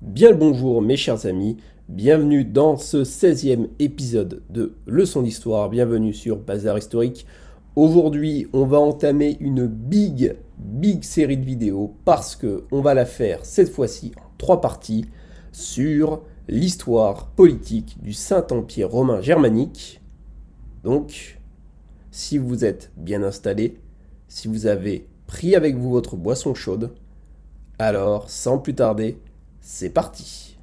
Bien le bonjour mes chers amis, bienvenue dans ce 16e épisode de Leçon d'Histoire, bienvenue sur Bazar Historique. Aujourd'hui on va entamer une big série de vidéos parce que on va la faire cette fois-ci en 3 parties sur l'histoire politique du Saint-Empire romain germanique. Donc, si vous êtes bien installés, si vous avez pris avec vous votre boisson chaude, alors sans plus tarder, c'est parti.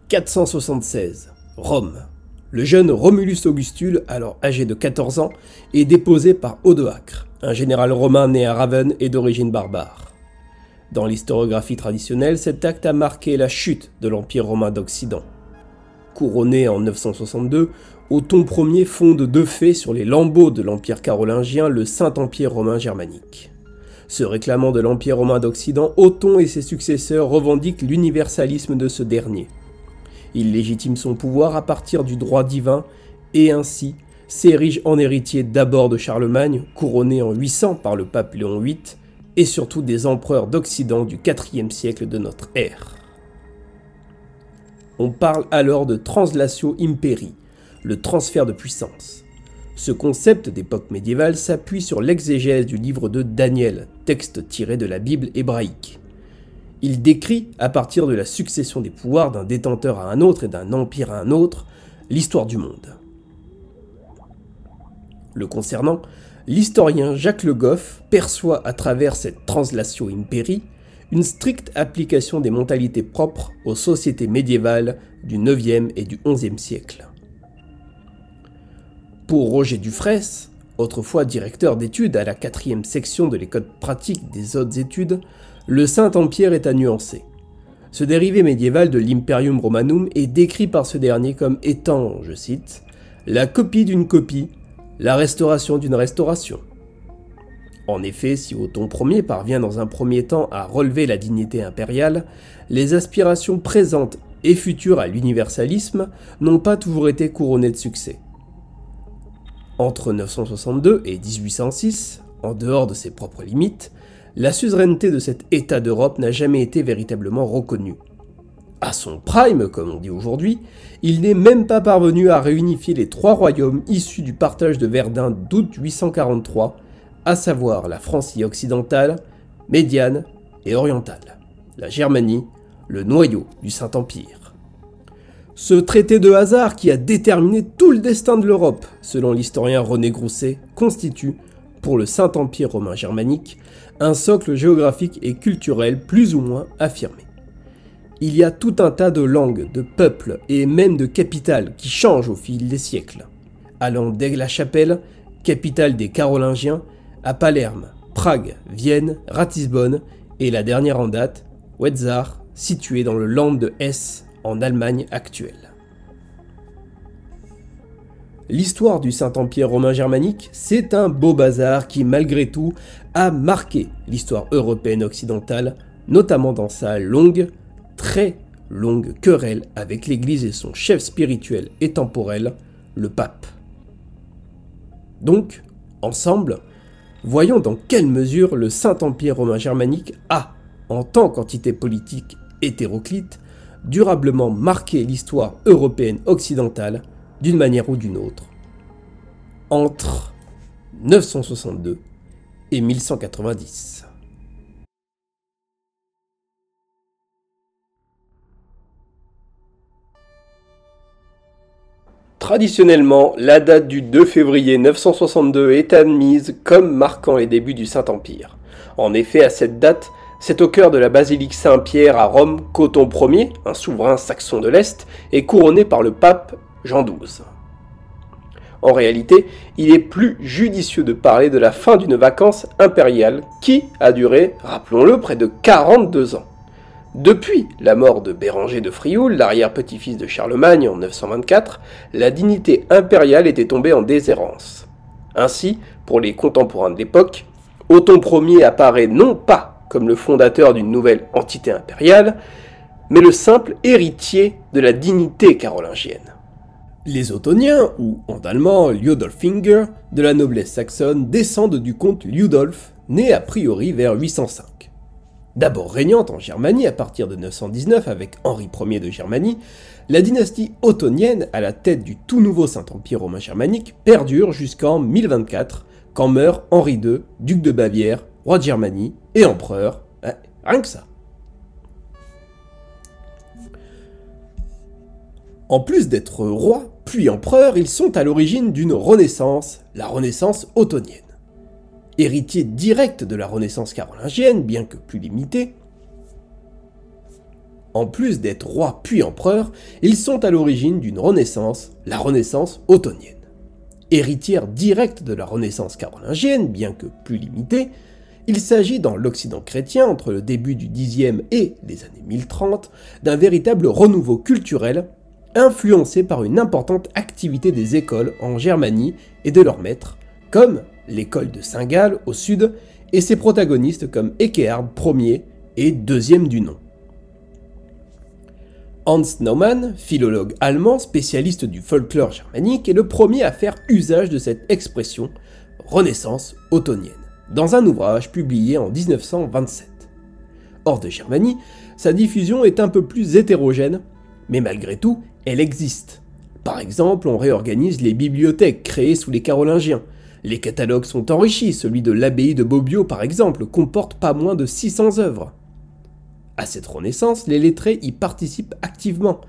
« 476, Rome. Le jeune Romulus Augustule, alors âgé de 14 ans, est déposé par Odoacre, un général romain né à Ravenne et d'origine barbare. Dans l'historiographie traditionnelle, cet acte a marqué la chute de l'Empire romain d'Occident. Couronné en 962, Othon Ier fonde de fait sur les lambeaux de l'Empire carolingien le Saint-Empire romain germanique. Se réclamant de l'Empire romain d'Occident, Othon et ses successeurs revendiquent l'universalisme de ce dernier. Il légitime son pouvoir à partir du droit divin et ainsi s'érige en héritier d'abord de Charlemagne, couronné en 800 par le pape Léon VIII, et surtout des empereurs d'Occident du IVe siècle de notre ère. On parle alors de translatio imperii, le transfert de puissance. Ce concept d'époque médiévale s'appuie sur l'exégèse du livre de Daniel, texte tiré de la Bible hébraïque. Il décrit, à partir de la succession des pouvoirs d'un détenteur à un autre et d'un empire à un autre, l'histoire du monde. Le concernant, l'historien Jacques Le Goff perçoit à travers cette translatio imperii une stricte application des mentalités propres aux sociétés médiévales du IXe et du XIe siècle. Pour Roger Dufraisse, autrefois directeur d'études à la 4e section de l'école pratique des hautes études, le Saint-Empire est à nuancer. Ce dérivé médiéval de l'Imperium Romanum est décrit par ce dernier comme étant, je cite, « la copie d'une copie, la restauration d'une restauration ». En effet, si Othon Ier parvient dans un premier temps à relever la dignité impériale, les aspirations présentes et futures à l'universalisme n'ont pas toujours été couronnées de succès. Entre 962 et 1806, en dehors de ses propres limites, la suzeraineté de cet État d'Europe n'a jamais été véritablement reconnue. À son prime, comme on dit aujourd'hui, il n'est même pas parvenu à réunifier les 3 royaumes issus du partage de Verdun d'août 843, à savoir la Francie occidentale, médiane et orientale, la Germanie, le noyau du Saint-Empire. Ce traité de hasard qui a déterminé tout le destin de l'Europe, selon l'historien René Grousset, constitue, pour le Saint-Empire romain germanique, un socle géographique et culturel plus ou moins affirmé. Il y a tout un tas de langues, de peuples et même de capitales qui changent au fil des siècles, allant d'Aix-la-Chapelle, capitale des Carolingiens, à Palerme, Prague, Vienne, Ratisbonne et la dernière en date, Wetzlar, située dans le Land de Hesse en Allemagne actuelle. L'histoire du Saint-Empire romain germanique, c'est un beau bazar qui, malgré tout, a marqué l'histoire européenne occidentale, notamment dans sa longue, très longue querelle avec l'Église et son chef spirituel et temporel, le pape. Donc, ensemble, voyons dans quelle mesure le Saint-Empire romain germanique a, en tant qu'entité politique hétéroclite, durablement marqué l'histoire européenne occidentale d'une manière ou d'une autre, entre 962 et 1190. Traditionnellement, la date du 2 février 962 est admise comme marquant les débuts du Saint-Empire. En effet, à cette date, c'est au cœur de la basilique Saint-Pierre à Rome qu'Othon Ier, un souverain saxon de l'Est, est couronné par le pape Jean XII. En réalité, il est plus judicieux de parler de la fin d'une vacance impériale qui a duré, rappelons-le, près de 42 ans. Depuis la mort de Bérenger de Frioul, l'arrière-petit-fils de Charlemagne en 924, la dignité impériale était tombée en déshérence. Ainsi, pour les contemporains de l'époque, Othon Ier apparaît non pas comme le fondateur d'une nouvelle entité impériale, mais le simple héritier de la dignité carolingienne. Les Ottoniens, ou en allemand Liudolfinger, de la noblesse saxonne, descendent du comte Liudolf, né a priori vers 805. D'abord régnante en Germanie à partir de 919 avec Henri Ier de Germanie, la dynastie ottonienne à la tête du tout nouveau Saint-Empire romain germanique perdure jusqu'en 1024, quand meurt Henri II, duc de Bavière, roi de Germanie et empereur. Rien que ça. En plus d'être roi, puis empereur, ils sont à l'origine d'une renaissance, la Renaissance ottonienne. Héritier direct de la Renaissance carolingienne, bien que plus limitée, en plus d'être roi puis empereur, ils sont à l'origine d'une renaissance, la Renaissance ottonienne. Héritière directe de la Renaissance carolingienne, bien que plus limitée, il s'agit dans l'Occident chrétien, entre le début du Xe et les années 1030, d'un véritable renouveau culturel, influencé par une importante activité des écoles en Germanie et de leurs maîtres, comme l'école de Saint-Gall au sud, et ses protagonistes comme Eckehard Ier et deuxième du nom. Hans Naumann, philologue allemand spécialiste du folklore germanique, est le premier à faire usage de cette expression « Renaissance ottonienne » dans un ouvrage publié en 1927. Hors de Germanie, sa diffusion est un peu plus hétérogène, mais malgré tout, elle existe. Par exemple, on réorganise les bibliothèques créées sous les Carolingiens. Les catalogues sont enrichis, celui de l'abbaye de Bobbio par exemple comporte pas moins de 600 œuvres. À cette renaissance, les lettrés y participent activement.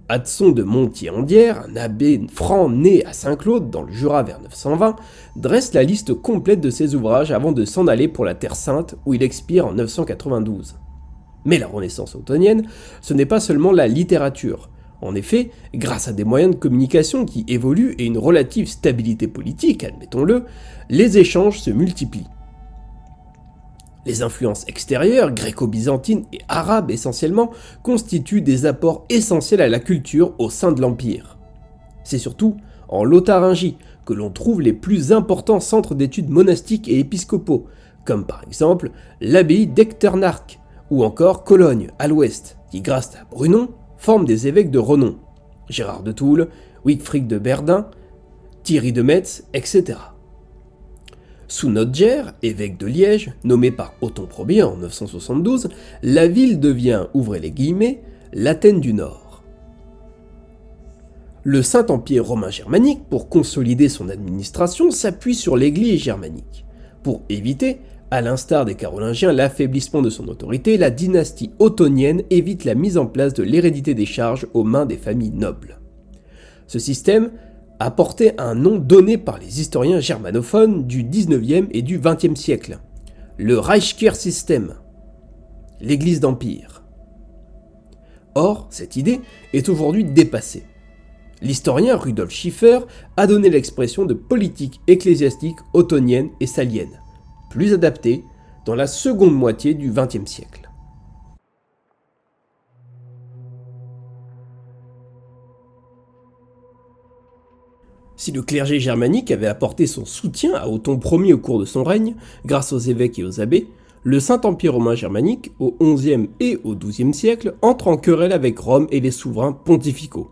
Adson de Montier-Andière, un abbé franc né à Saint-Claude dans le Jura vers 920, dresse la liste complète de ses ouvrages avant de s'en aller pour la Terre Sainte où il expire en 992. Mais la Renaissance ottonienne, ce n'est pas seulement la littérature. En effet, grâce à des moyens de communication qui évoluent et une relative stabilité politique, admettons-le, les échanges se multiplient. Les influences extérieures, gréco-byzantines et arabes essentiellement, constituent des apports essentiels à la culture au sein de l'Empire. C'est surtout en Lotharingie que l'on trouve les plus importants centres d'études monastiques et épiscopaux, comme par exemple l'abbaye d'Echternach, ou encore Cologne, à l'ouest, qui grâce à Brunon, forment des évêques de renom, Gérard de Toul, Wicfric de Berdun, Thierry de Metz, etc. Sous Notger, évêque de Liège, nommé par Othon Ier en 972, la ville devient, ouvrez les guillemets, l'Athènes du Nord. Le Saint-Empire romain germanique, pour consolider son administration, s'appuie sur l'Église germanique. Pour éviter, à l'instar des Carolingiens, l'affaiblissement de son autorité, la dynastie ottonienne évite la mise en place de l'hérédité des charges aux mains des familles nobles. Ce système a porté un nom donné par les historiens germanophones du XIXe et du XXe siècle, le Reichskirchensystem, l'Église d'Empire. Or, cette idée est aujourd'hui dépassée. L'historien Rudolf Schiffer a donné l'expression de politique ecclésiastique ottonienne et salienne, plus adaptée dans la seconde moitié du XXe siècle. Si le clergé germanique avait apporté son soutien à Othon Ier au cours de son règne, grâce aux évêques et aux abbés, le Saint-Empire romain germanique, au XIe et au XIIe siècle, entre en querelle avec Rome et les souverains pontificaux.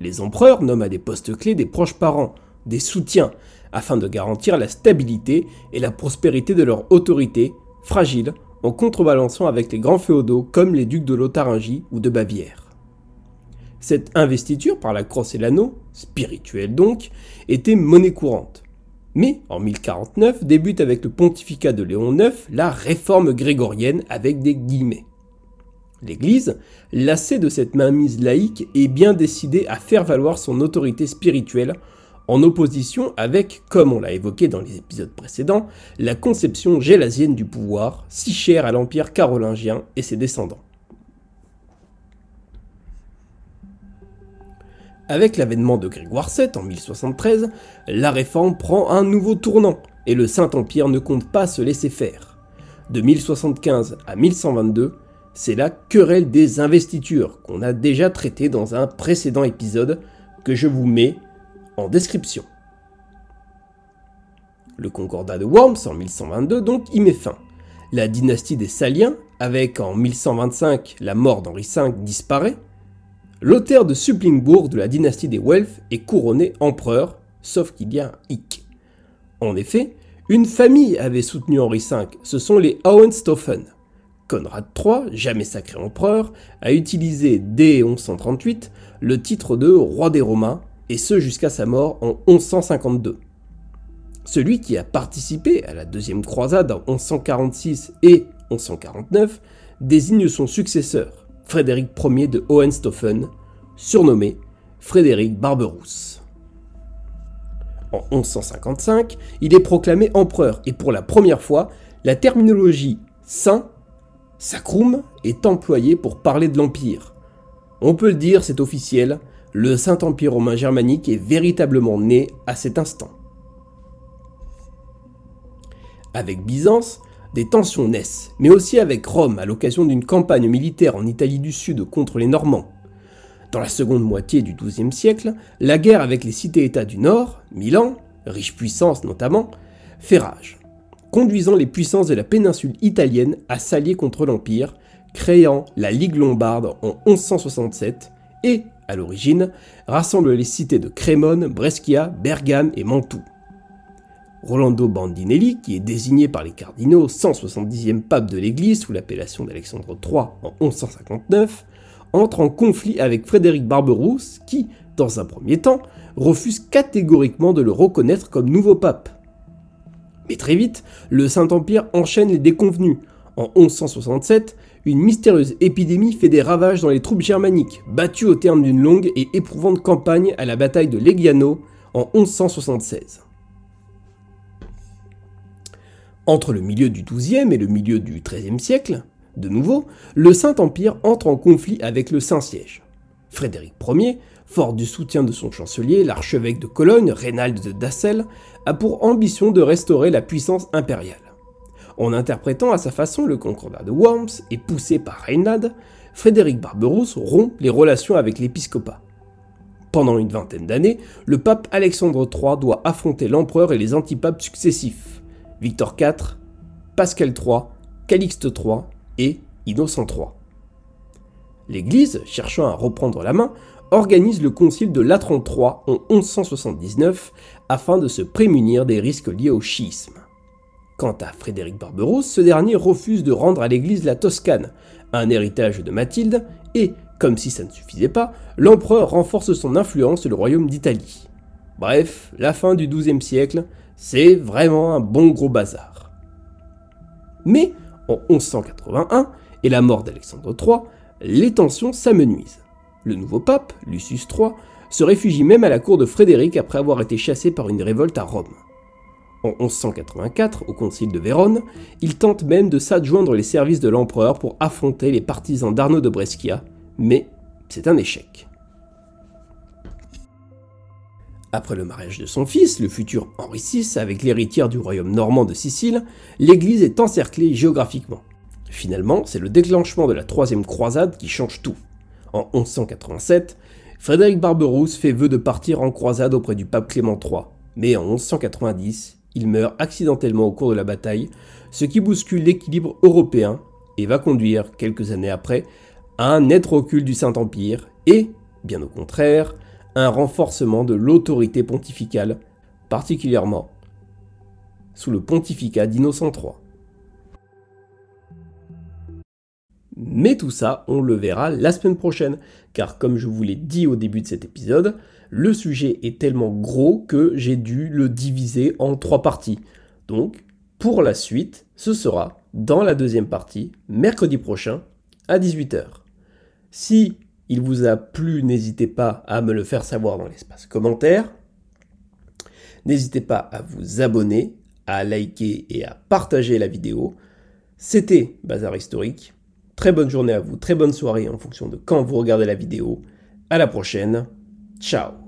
Les empereurs nomment à des postes clés des proches parents, des soutiens, afin de garantir la stabilité et la prospérité de leur autorité, fragile, en contrebalançant avec les grands féodaux comme les ducs de Lotharingie ou de Bavière. Cette investiture par la crosse et l'anneau, spirituelle donc, était monnaie courante. Mais en 1049 débute avec le pontificat de Léon IX la réforme grégorienne avec des guillemets. L'Église, lassée de cette mainmise laïque, est bien décidée à faire valoir son autorité spirituelle en opposition avec, comme on l'a évoqué dans les épisodes précédents, la conception gélasienne du pouvoir, si chère à l'Empire carolingien et ses descendants. Avec l'avènement de Grégoire VII en 1073, la réforme prend un nouveau tournant et le Saint-Empire ne compte pas se laisser faire. De 1075 à 1122, c'est la querelle des investitures qu'on a déjà traitée dans un précédent épisode que je vous mets en description. Le concordat de Worms en 1122 donc y met fin. La dynastie des Saliens, avec en 1125 la mort d'Henri V, disparaît. Lothaire de Supplinbourg de la dynastie des Welf est couronné empereur, sauf qu'il y a un hic. En effet, une famille avait soutenu Henri V, ce sont les Hohenstaufen. Conrad III, jamais sacré empereur, a utilisé dès 1138 le titre de roi des Romains, et ce jusqu'à sa mort en 1152. Celui qui a participé à la deuxième croisade en 1146 et 1149 désigne son successeur, Frédéric Ier de Hohenstaufen, surnommé Frédéric Barberousse. En 1155, il est proclamé empereur et pour la première fois, la terminologie saint, sacrum, est employée pour parler de l'Empire. On peut le dire, c'est officiel, le Saint-Empire romain germanique est véritablement né à cet instant. Avec Byzance, des tensions naissent, mais aussi avec Rome à l'occasion d'une campagne militaire en Italie du Sud contre les Normands. Dans la seconde moitié du XIIe siècle, la guerre avec les cités-États du Nord, Milan, riche puissance notamment, fait rage, conduisant les puissances de la péninsule italienne à s'allier contre l'Empire, créant la Ligue lombarde en 1167 et, à l'origine, rassemble les cités de Crémone, Brescia, Bergame et Mantoue. Rolando Bandinelli, qui est désigné par les cardinaux 170e pape de l'Église sous l'appellation d'Alexandre III en 1159, entre en conflit avec Frédéric Barberousse qui, dans un premier temps, refuse catégoriquement de le reconnaître comme nouveau pape. Mais très vite, le Saint-Empire enchaîne les déconvenus. En 1167, une mystérieuse épidémie fait des ravages dans les troupes germaniques, battues au terme d'une longue et éprouvante campagne à la bataille de Legnano en 1176. Entre le milieu du XIIe et le milieu du XIIIe siècle, de nouveau, le Saint-Empire entre en conflit avec le Saint-Siège. Frédéric Ier, fort du soutien de son chancelier, l'archevêque de Cologne, Raynald de Dassel, a pour ambition de restaurer la puissance impériale. En interprétant à sa façon le concordat de Worms et poussé par Raynald, Frédéric Barberousse rompt les relations avec l'épiscopat. Pendant une vingtaine d'années, le pape Alexandre III doit affronter l'empereur et les antipapes successifs, Victor IV, Pascal III, Calixte III et Innocent III. L'Église, cherchant à reprendre la main, organise le concile de Latran III en 1179 afin de se prémunir des risques liés au schisme. Quant à Frédéric Barberousse, ce dernier refuse de rendre à l'Église la Toscane, un héritage de Mathilde, et, comme si ça ne suffisait pas, l'empereur renforce son influence sur le royaume d'Italie. Bref, la fin du XIIe siècle, c'est vraiment un bon gros bazar. Mais, en 1181, et la mort d'Alexandre III, les tensions s'amenuisent. Le nouveau pape, Lucius III, se réfugie même à la cour de Frédéric après avoir été chassé par une révolte à Rome. En 1184, au concile de Vérone, il tente même de s'adjoindre les services de l'empereur pour affronter les partisans d'Arnaud de Brescia, mais c'est un échec. Après le mariage de son fils, le futur Henri VI, avec l'héritière du royaume normand de Sicile, l'Église est encerclée géographiquement. Finalement, c'est le déclenchement de la troisième croisade qui change tout. En 1187, Frédéric Barberousse fait vœu de partir en croisade auprès du pape Clément III, mais en 1190, il meurt accidentellement au cours de la bataille, ce qui bouscule l'équilibre européen et va conduire, quelques années après, à un net recul du Saint-Empire et, bien au contraire, un renforcement de l'autorité pontificale, particulièrement sous le pontificat d'Innocent III. Mais tout ça, on le verra la semaine prochaine, car comme je vous l'ai dit au début de cet épisode, le sujet est tellement gros que j'ai dû le diviser en 3 parties. Donc, pour la suite, ce sera dans la deuxième partie, mercredi prochain, à 18h. Si il vous a plu, n'hésitez pas à me le faire savoir dans l'espace commentaire. N'hésitez pas à vous abonner, à liker et à partager la vidéo. C'était Bazar Historique. Très bonne journée à vous, très bonne soirée en fonction de quand vous regardez la vidéo. À la prochaine. Ciao.